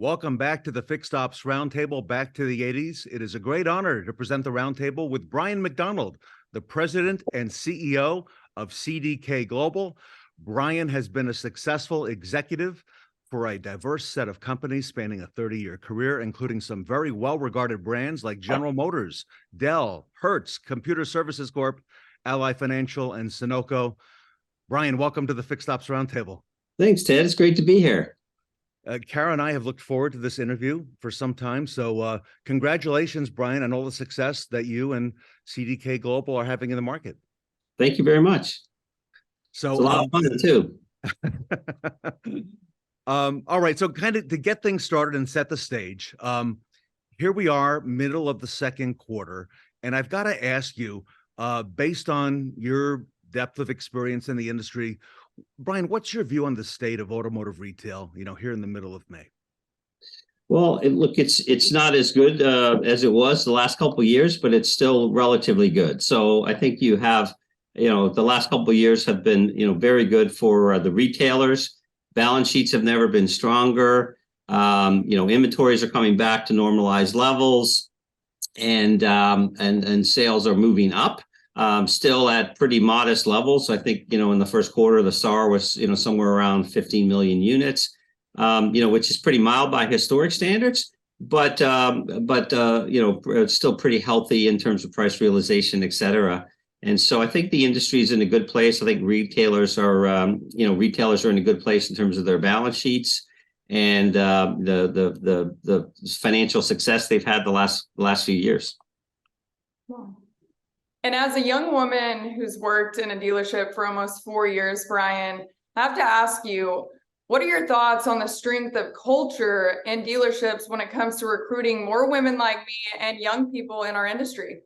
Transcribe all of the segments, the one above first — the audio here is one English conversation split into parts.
Welcome back to the Fixed Ops Roundtable, back to the 80s. It is a great honor to present the roundtable with Brian MacDonald, the president and CEO of CDK Global. Brian has been a successful executive for a diverse set of companies spanning a 30-year career, including some very well-regarded brands like General Motors, Dell, Hertz, Computer Services Corp, Ally Financial, and Sunoco. Brian, welcome to the Fixed Ops Roundtable. Thanks, Ted. It's great to be here. Kara and I have looked forward to this interview for some time. So congratulations, Brian, on all the success that you and CDK Global are having in the market. Thank you very much. So it's a lot of fun too. All right. So kind of to get things started and set the stage, here we are, middle of the second quarter. And I've got to ask you, based on your depth of experience in the industry, Brian, what's your view on the state of automotive retail, here in the middle of May? Well, look, it's not as good as it was the last couple of years, but it's still relatively good. So I think you have, the last couple of years have been, very good for the retailers. Balance sheets have never been stronger. Inventories are coming back to normalized levels, and sales are moving up. Still at pretty modest levels. I think, in the first quarter, the SAAR was, somewhere around 15 million units, which is pretty mild by historic standards, but it's still pretty healthy in terms of price realization, et cetera. And so I think the industry is in a good place. I think retailers are in a good place in terms of their balance sheets and the financial success they've had the last few years. Wow. And as a young woman who's worked in a dealership for almost 4 years, Brian, I have to ask you, what are your thoughts on the strength of culture in dealerships when it comes to recruiting more women like me and young people in our industry?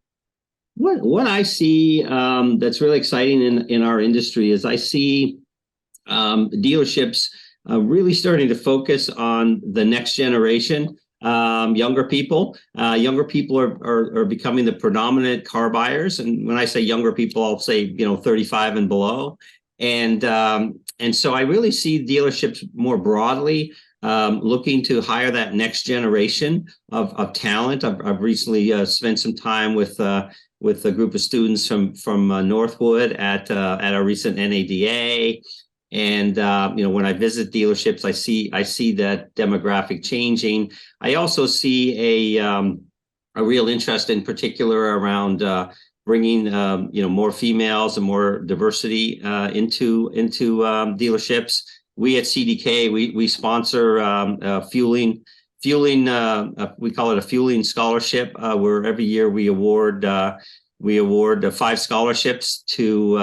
What I see that's really exciting in our industry is I see dealerships really starting to focus on the next generation. Younger people are becoming the predominant car buyers. And when I say younger people, I'll say, 35 and below. And so I really see dealerships more broadly looking to hire that next generation of talent. I've recently spent some time with a group of students from Northwood at our recent NADA. And when I visit dealerships, I see that demographic changing. I also see a real interest, in particular, around bringing more females and more diversity into dealerships. We at CDK we sponsor fueling. We call it a fueling scholarship, where every year we award 5 scholarships to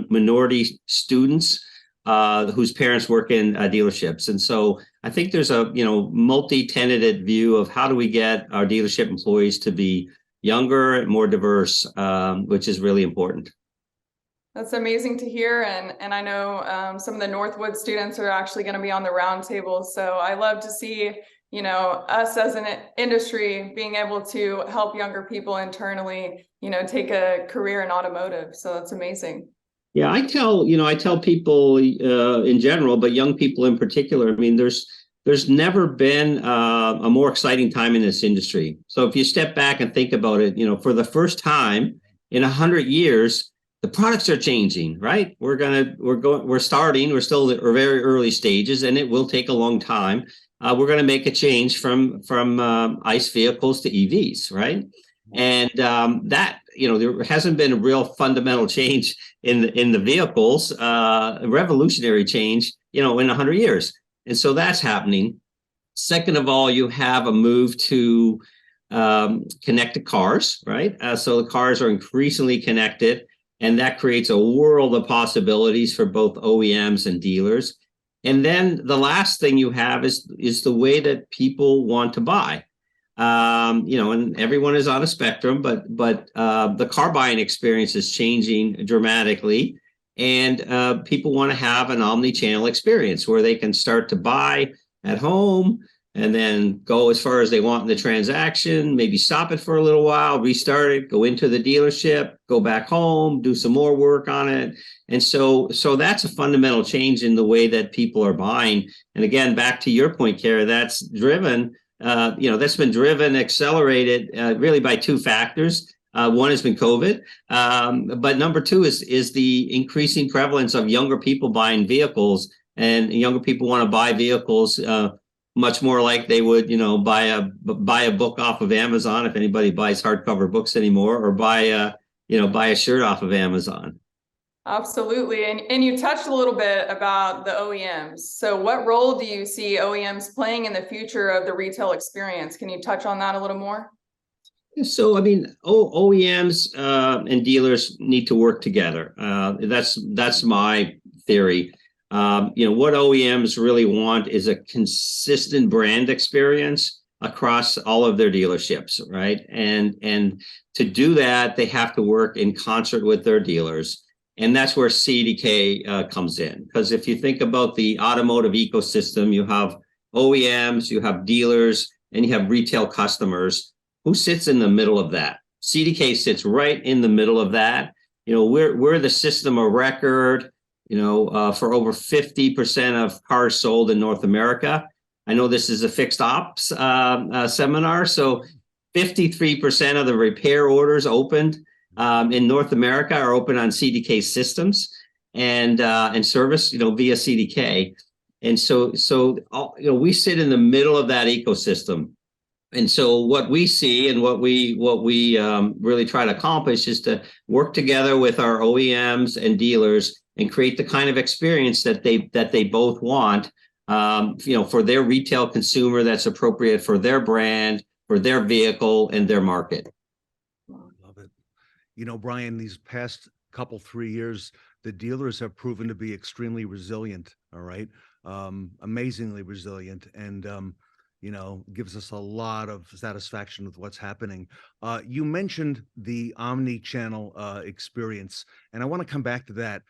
minority students whose parents work in dealerships. And so I think there's a multi-tenanted view of how do we get our dealership employees to be younger and more diverse, which is really important. That's amazing to hear. And I know some of the Northwood students are actually going to be on the roundtable. So I love to see, us as an industry being able to help younger people internally, take a career in automotive. So that's amazing. Yeah, I tell people in general, but young people in particular, I mean, there's never been a more exciting time in this industry. So if you step back and think about it, for the first time in 100 years, the products are changing, right? We're still at very early stages, and it will take a long time. We're going to make a change from ICE vehicles to EVs, right? And that, there hasn't been a real fundamental change in the vehicles, a revolutionary change, in 100 years. And so that's happening. Second of all, you have a move to connected cars, right? So the cars are increasingly connected, and that creates a world of possibilities for both OEMs and dealers. And then the last thing you have is the way that people want to buy. And everyone is on a spectrum, but the car buying experience is changing dramatically, and people want to have an omni-channel experience where they can start to buy at home, and then go as far as they want in the transaction, maybe stop it for a little while, restart it, go into the dealership, go back home, do some more work on it. And so that's a fundamental change in the way that people are buying. And again, back to your point, Kara, that's driven, that's been driven, accelerated really by two factors. One has been COVID, but number two is the increasing prevalence of younger people buying vehicles, and younger people want to buy vehicles much more like they would, buy a book off of Amazon, if anybody buys hardcover books anymore, or buy a shirt off of Amazon. Absolutely. And you touched a little bit about the OEMs. So what role do you see OEMs playing in the future of the retail experience? Can you touch on that a little more? So, I mean, OEMs and dealers need to work together. That's my theory. What OEMs really want is a consistent brand experience across all of their dealerships, right? And to do that, they have to work in concert with their dealers. And that's where CDK comes in. Because if you think about the automotive ecosystem, you have OEMs, you have dealers, and you have retail customers. Who sits in the middle of that? CDK sits right in the middle of that. We're the system of record, for over 50% of cars sold in North America. I know this is a fixed ops seminar, so 53% of the repair orders opened in North America are open on CDK systems and service, via CDK. And so we sit in the middle of that ecosystem. And so what we see and what we really try to accomplish is to work together with our OEMs and dealers and create the kind of experience that they both want, for their retail consumer that's appropriate for their brand, for their vehicle, and their market. Love it. Brian, these past 3 years, the dealers have proven to be extremely resilient. All right, amazingly resilient, and gives us a lot of satisfaction with what's happening. You mentioned the omni-channel experience, and I want to come back to that.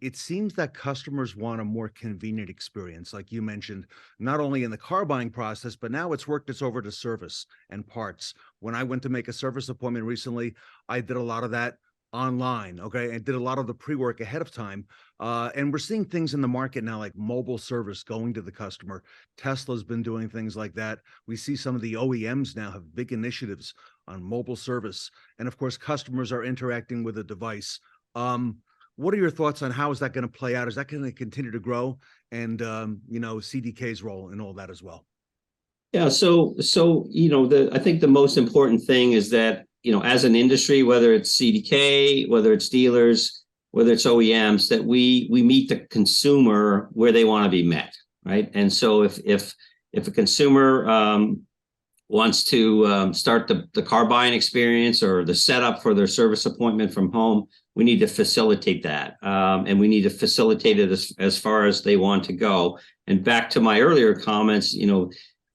It seems that customers want a more convenient experience, like you mentioned, not only in the car buying process, but now it's worked its over to service and parts. When I went to make a service appointment recently, I did a lot of that online, okay, and did a lot of the pre-work ahead of time. And we're seeing things in the market now like mobile service going to the customer. Tesla's been doing things like that. We see some of the OEMs now have big initiatives on mobile service. And of course, customers are interacting with a device. What are your thoughts on how is that going to play out? Is that going to continue to grow? And, CDK's role in all that as well? Yeah. So I think the most important thing is that, as an industry, whether it's CDK, whether it's dealers, whether it's OEMs, that we meet the consumer where they want to be met, right? And so if a consumer wants to start the car buying experience or the setup for their service appointment from home, we need to facilitate that, and we need to facilitate it as far as they want to go. And back to my earlier comments,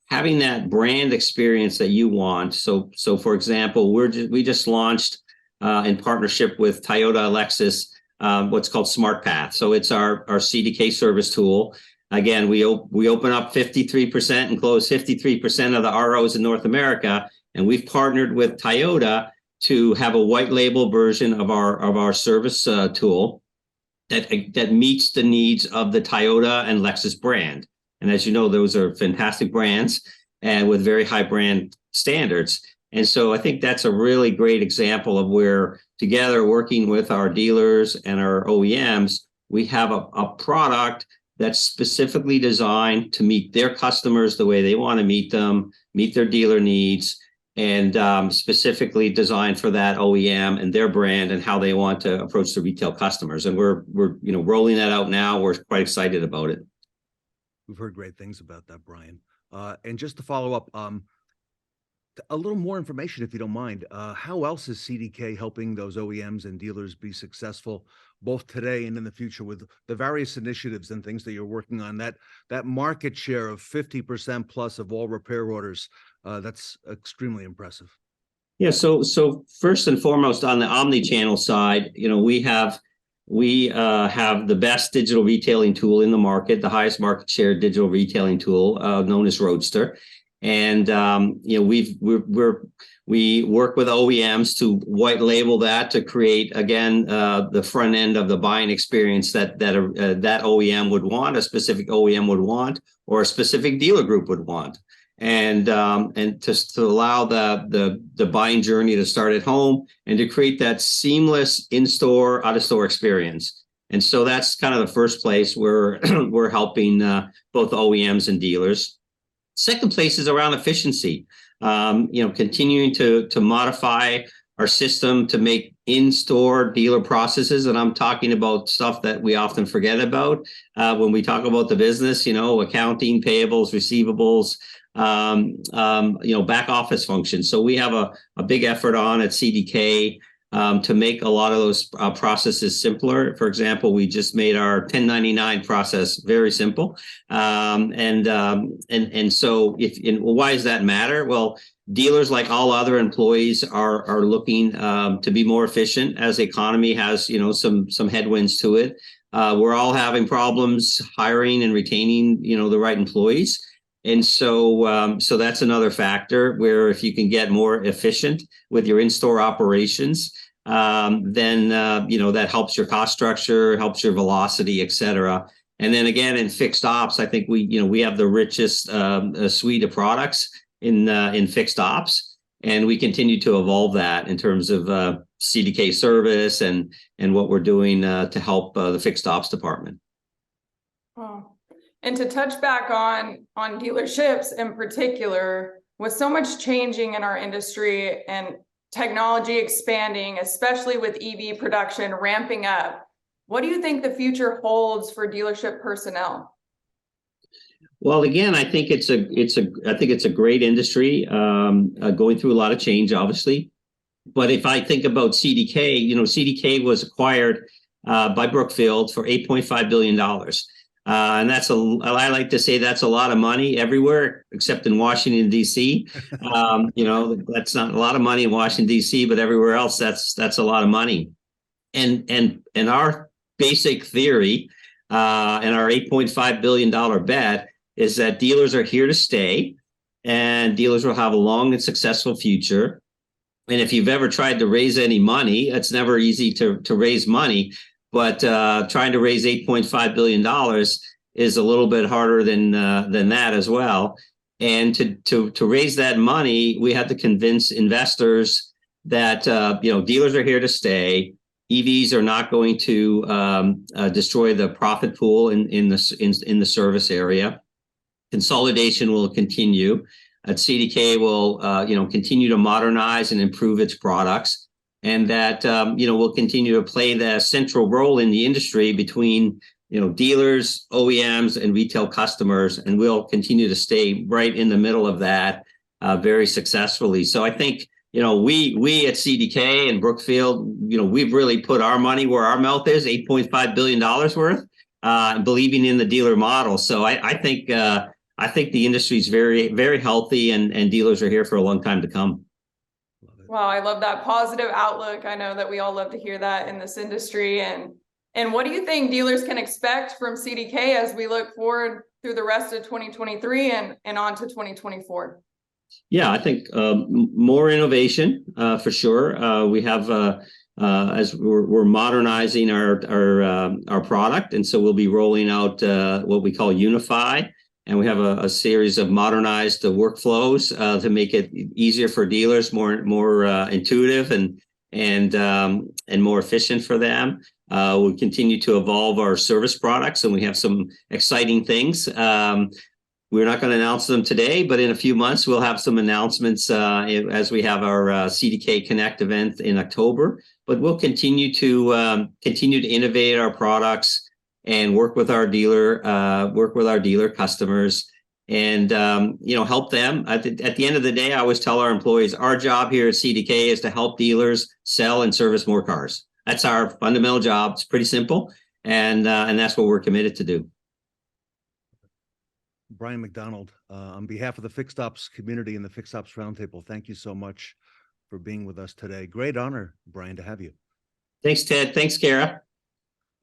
having that brand experience that you want. So for example, we just launched in partnership with Toyota, Lexus, what's called SmartPath. So it's our CDK service tool. Again, we open up 53% and close 53% of the ROs in North America, and we've partnered with Toyota to have a white label version of our service tool that meets the needs of the Toyota and Lexus brand. And as you know, those are fantastic brands and with very high brand standards. And so I think that's a really great example of where together working with our dealers and our OEMs, we have a product that's specifically designed to meet their customers the way they want to meet them, meet their dealer needs, and specifically designed for that OEM and their brand and how they want to approach the retail customers. And we're rolling that out now. We're quite excited about it. We've heard great things about that, Brian. And just to follow up, a little more information, if you don't mind. How else is CDK helping those OEMs and dealers be successful, both today and in the future, with the various initiatives and things that you're working on? That market share of 50% plus of all repair orders, that's extremely impressive. Yeah. So first and foremost, on the omni-channel side, we have we have the best digital retailing tool in the market, the highest market share digital retailing tool, known as Roadster. And we work with OEMs to white label that to create, again, the front end of the buying experience that OEM would want, a specific OEM would want, or a specific dealer group would want. And to allow the buying journey to start at home and to create that seamless in-store, out-of-store experience. And so that's kind of the first place where we're helping both OEMs and dealers. Second place is around efficiency. Continuing to modify our system to make in-store dealer processes, and I'm talking about stuff that we often forget about when we talk about the business. Accounting, payables, receivables, back office functions. So we have a big effort on at CDK to make a lot of those processes simpler. For example, we just made our 1099 process very simple. And so why does that matter? Well, dealers, like all other employees, are looking to be more efficient as the economy has, some headwinds to it. We're all having problems hiring and retaining, the right employees. And so that's another factor where if you can get more efficient with your in-store operations, then that helps your cost structure, helps your velocity, et cetera. And then again, in fixed ops, I think we have the richest suite of products in fixed ops, and we continue to evolve that in terms of CDK service and what we're doing to help the fixed ops department. Oh. And to touch back on dealerships in particular, with so much changing in our industry and technology expanding, especially with EV production ramping up, what do you think the future holds for dealership personnel? Well, again, I think it's a great industry, going through a lot of change, obviously. But if I think about CDK, CDK was acquired by Brookfield for $8.5 billion. And I like to say that's a lot of money everywhere except in Washington, D.C. That's not a lot of money in Washington, D.C., but everywhere else, that's a lot of money. And our basic theory and our $8.5 billion bet is that dealers are here to stay, and dealers will have a long and successful future. And if you've ever tried to raise any money, it's never easy to raise money. But trying to raise $8.5 billion is a little bit harder than that as well. And to raise that money, we had to convince investors that dealers are here to stay. EVs are not going to destroy the profit pool in the service area. Consolidation will continue. CDK will continue to modernize and improve its products. And that will continue to play the central role in the industry between dealers, OEMs, and retail customers, and we'll continue to stay right in the middle of that very successfully. So I think we at CDK and Brookfield, we've really put our money where our mouth is, $8.5 billion worth, believing in the dealer model. So I think the industry is very, very healthy, and dealers are here for a long time to come. Wow, I love that positive outlook. I know that we all love to hear that in this industry. And what do you think dealers can expect from CDK as we look forward through the rest of 2023 and on to 2024? Yeah, I think more innovation for sure. We have as we're modernizing our product, and so we'll be rolling out what we call Unify. And we have a series of modernized workflows to make it easier for dealers, more intuitive and more efficient for them. We'll continue to evolve our service products, and we have some exciting things. We're not going to announce them today, but in a few months we'll have some announcements as we have our CDK Connect event in October. But we'll continue to innovate our products and work with our dealer customers, and help them. At the end of the day, I always tell our employees, our job here at CDK is to help dealers sell and service more cars. That's our fundamental job. It's pretty simple, and that's what we're committed to do. Brian MacDonald, on behalf of the Fixed Ops community and the Fixed Ops Roundtable, thank you so much for being with us today. Great honor, Brian, to have you. Thanks, Ted. Thanks, Kara.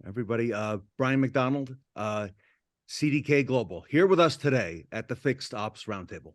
Everybody, Brian MacDonald, CDK Global, here with us today at the Fixed Ops Roundtable.